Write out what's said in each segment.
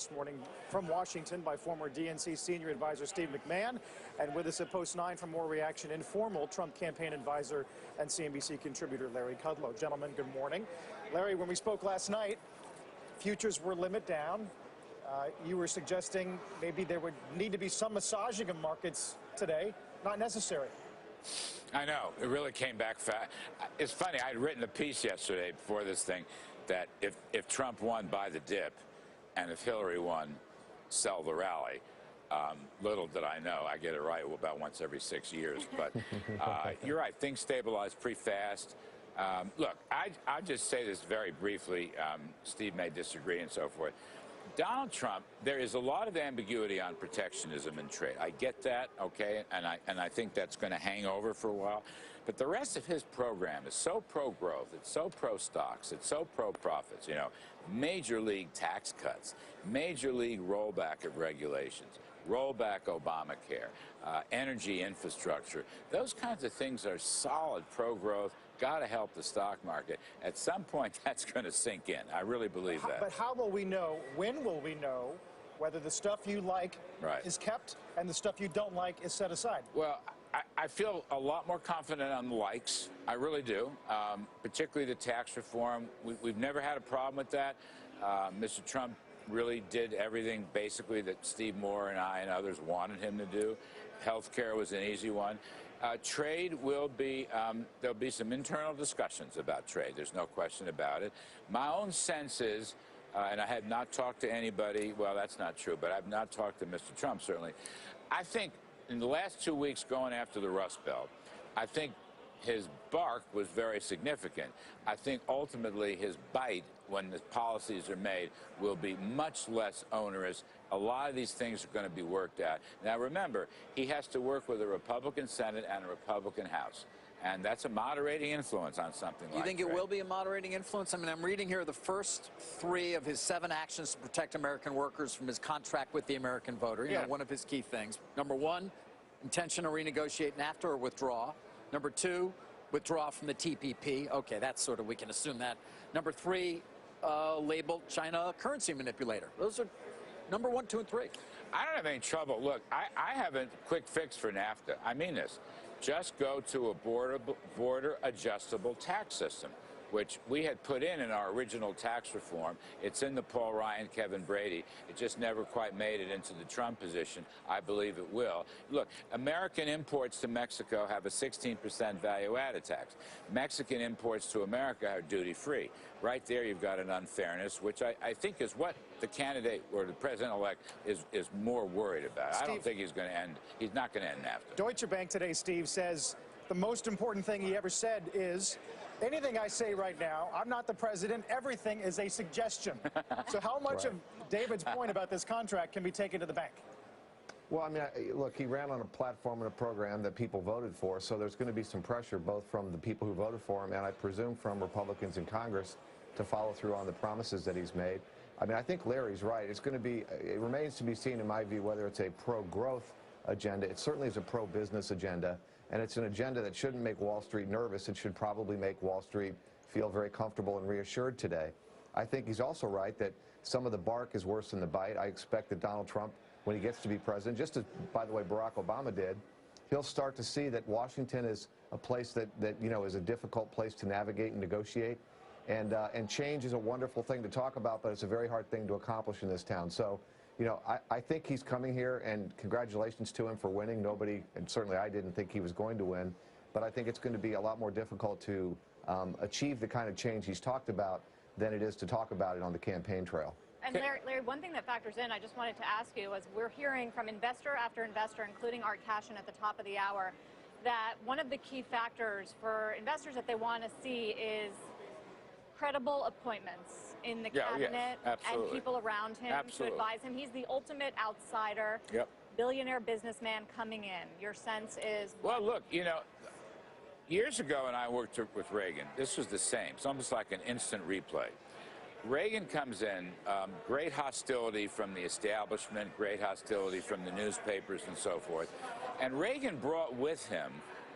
This morning from Washington by former DNC senior advisor Steve McMahon, and with us at Post 9 for more reaction, informal Trump campaign advisor and CNBC contributor Larry Kudlow. Gentlemen, good morning. Larry, when we spoke last night, futures were limit down. You were suggesting maybe there would need to be some massaging of markets today. Not necessary. I know. It really came back fast. It's funny. I had written a piece yesterday before this thing that if Trump won, buy the dip, and if Hillary won, sell the rally. Little did I know, I get it right about once every 6 years. But you're right, things stabilize pretty fast. Look, I'll just say this very briefly. Steve may disagree and so forth. Donald Trump, there is a lot of ambiguity on protectionism in trade. I get that, okay, and I think that's going to hang over for a while. But the rest of his program is so pro-growth, it's so pro-stocks, it's so pro-profits, you know, major league tax cuts, major league rollback of regulations, rollback Obamacare, energy infrastructure. Those kinds of things are solid pro-growth, got to help the stock market. At some point, that's going to sink in. I really believe that. But how will we know, when will we know, whether the stuff you like is kept and the stuff you don't like is set aside? Well, I feel a lot more confident on the likes. I really do, particularly the tax reform. We've never had a problem with that. Mr. Trump really did everything basically that Steve Moore and I and others wanted him to do. Healthcare was an easy one. Trade will be, there'll be some internal discussions about trade. There's no question about it. My own sense is, and I have not talked to anybody, well, that's not true, but I've not talked to Mr. Trump, certainly. I think in the last 2 weeks going after the Rust Belt, I think his bark was very significant. I think ultimately his bite, when the policies are made, will be much less onerous. A lot of these things are going to be worked out. Now remember, he has to work with a Republican Senate and a Republican House. And that's a moderating influence on something like that. You think it will be a moderating influence? I mean, I'm reading here the first 3 of his 7 actions to protect American workers from his contract with the American voter. You know, one of his key things. Number 1, intention to renegotiate NAFTA or withdraw. Number 2, withdraw from the TPP. Okay, that's sort of, we can assume that. Number 3, label China a currency manipulator. Those are number 1, 2, and 3. I don't have any trouble. Look, I have a quick fix for NAFTA. I mean this. Just go to a border adjustable tax system, which we had put in our original tax reform. It's in the Paul Ryan, Kevin Brady. It just never quite made it into the Trump position. I believe it will. Look, American imports to Mexico have a 16% value-added tax. Mexican imports to America are duty-free. Right there you've got an unfairness, which I think is what the candidate or the president-elect is more worried about. Steve, I don't think he's not going to end NAFTA. Deutsche Bank today, Steve, says the most important thing he ever said is, anything I say right now, I'm not the president, everything is a suggestion. So how much of David's point about this contract can be taken to the bank? Well, I mean, look, he ran on a platform and a program that people voted for, so there's going to be some pressure both from the people who voted for him and I presume from Republicans in Congress to follow through on the promises that he's made. I mean, I think Larry's right. It's going to be, it remains to be seen, in my view, whether it's a pro-growth agenda. It certainly is a pro-business agenda, and it's an agenda that shouldn't make Wall Street nervous. It should probably make Wall Street feel very comfortable and reassured today. I think he's also right that some of the bark is worse than the bite. I expect that Donald Trump, when he gets to be president, just as, by the way, Barack Obama did, he'll start to see that Washington is a place that you know, is a difficult place to navigate and negotiate. And change is a wonderful thing to talk about, but it's a very hard thing to accomplish in this town. So, you know, I think he's coming here, and congratulations to him for winning. Nobody, and certainly I didn't think he was going to win, but I think it's going to be a lot more difficult to achieve the kind of change he's talked about than it is to talk about it on the campaign trail. And Larry, one thing that factors in, I just wanted to ask you, is we're hearing from investor after investor, including Art Cashin at the top of the hour, that one of the key factors for investors that they want to see is credible appointments in the cabinet and people around him to advise him. He's the ultimate outsider, billionaire businessman coming in. Your sense is? Well, look, you know, years ago when I worked with Reagan, this was the same. It's almost like an instant replay. Reagan comes in, great hostility from the establishment, great hostility from the newspapers and so forth. And Reagan brought with him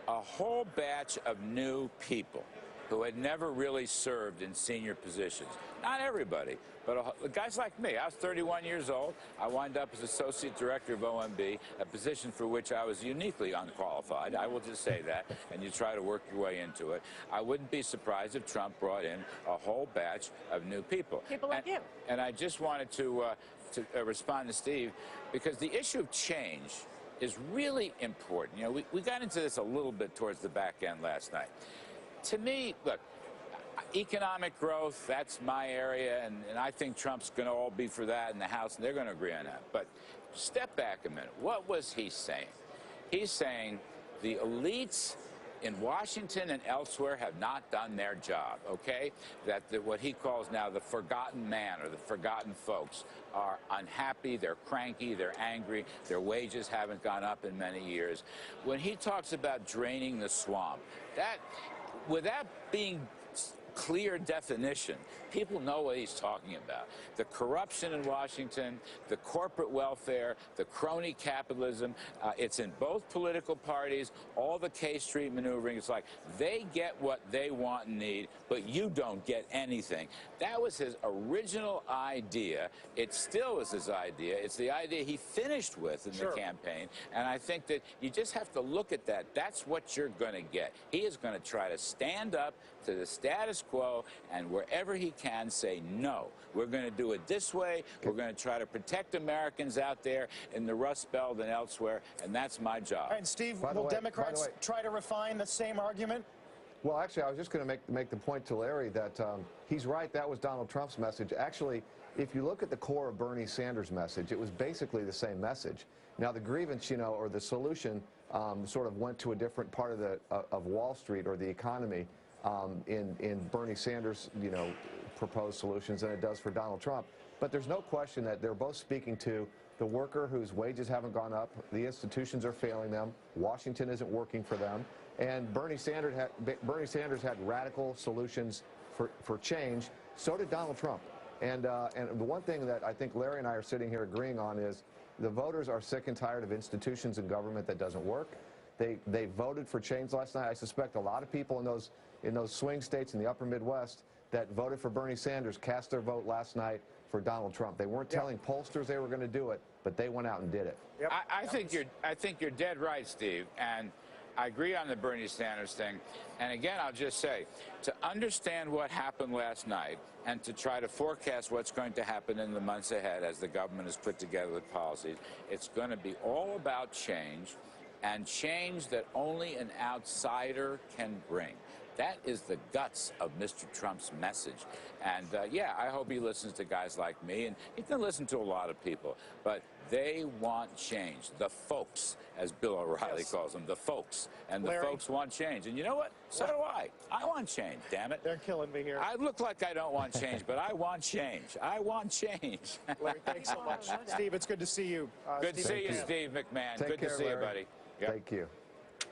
a whole batch of new people. who had never really served in senior positions. Not everybody, but guys like me. I was 31 years old. I wound up as Associate Director of OMB, a position for which I was uniquely unqualified. I will just say that, and you try to work your way into it. I wouldn't be surprised if Trump brought in a whole batch of new people. People like you. And I just wanted to respond to Steve, because the issue of change is really important. You know, we got into this a little bit towards the back end last night. To me, look, economic growth, that's my area, and I think Trump's going to all be for that in the House, and they're going to agree on that. But step back a minute. What was he saying? He's saying the elites in Washington and elsewhere have not done their job, okay? That what he calls now the forgotten man or the forgotten folks are unhappy, they're cranky, they're angry, their wages haven't gone up in many years. When he talks about draining the swamp, that, without being clear definition, people know what he's talking about. The corruption in Washington, the corporate welfare, the crony capitalism, it's in both political parties, all the K Street maneuvering. It's like they get what they want and need, but you don't get anything. That was his original idea. It still is his idea. It's the idea he finished with in the campaign, and I think that you just have to look at that. That's what you're going to get. He is going to try to stand up to the status quo, and wherever he can say no. We're going to do it this way. We're going to try to protect Americans out there in the Rust Belt and elsewhere, and that's my job. And Steve, will Democrats try to refine the same argument? Well, actually, I was just going to make the point to Larry that he's right. That was Donald Trump's message. Actually, if you look at the core of Bernie Sanders' message, it was basically the same message. Now, the grievance, you know, or the solution sort of went to a different part of the of Wall Street or the economy in Bernie Sanders, you know, proposed solutions than it does for Donald Trump. But there's no question that they're both speaking to the worker whose wages haven't gone up, the institutions are failing them, Washington isn't working for them, and Bernie Sanders had radical solutions for change. So did Donald Trump. And the one thing that I think Larry and I are sitting here agreeing on is the voters are sick and tired of institutions and government that doesn't work. They voted for change last night. I suspect a lot of people in those swing states in the upper Midwest that voted for Bernie Sanders cast their vote last night for Donald Trump. They weren't telling pollsters they were going to do it, but they went out and did it. Yep. I think you're dead right, Steve, and I agree on the Bernie Sanders thing. And again, I'll just say, to understand what happened last night and to try to forecast what's going to happen in the months ahead as the government has put together the policies, it's going to be all about change, and change that only an outsider can bring. That is the guts of Mr. Trump's message. And yeah, I hope he listens to guys like me, and he can listen to a lot of people, but they want change. The folks, as Bill O'Reilly calls them, the folks. And the folks want change. And you know what? So do I. I want change, damn it. They're killing me here. I look like I don't want change, but I want change. I want change. Larry, thanks so much. Steve, it's good to see you. Good to see you, Steve McMahon. Take good care, to see Larry. you, buddy. Yep. Thank you.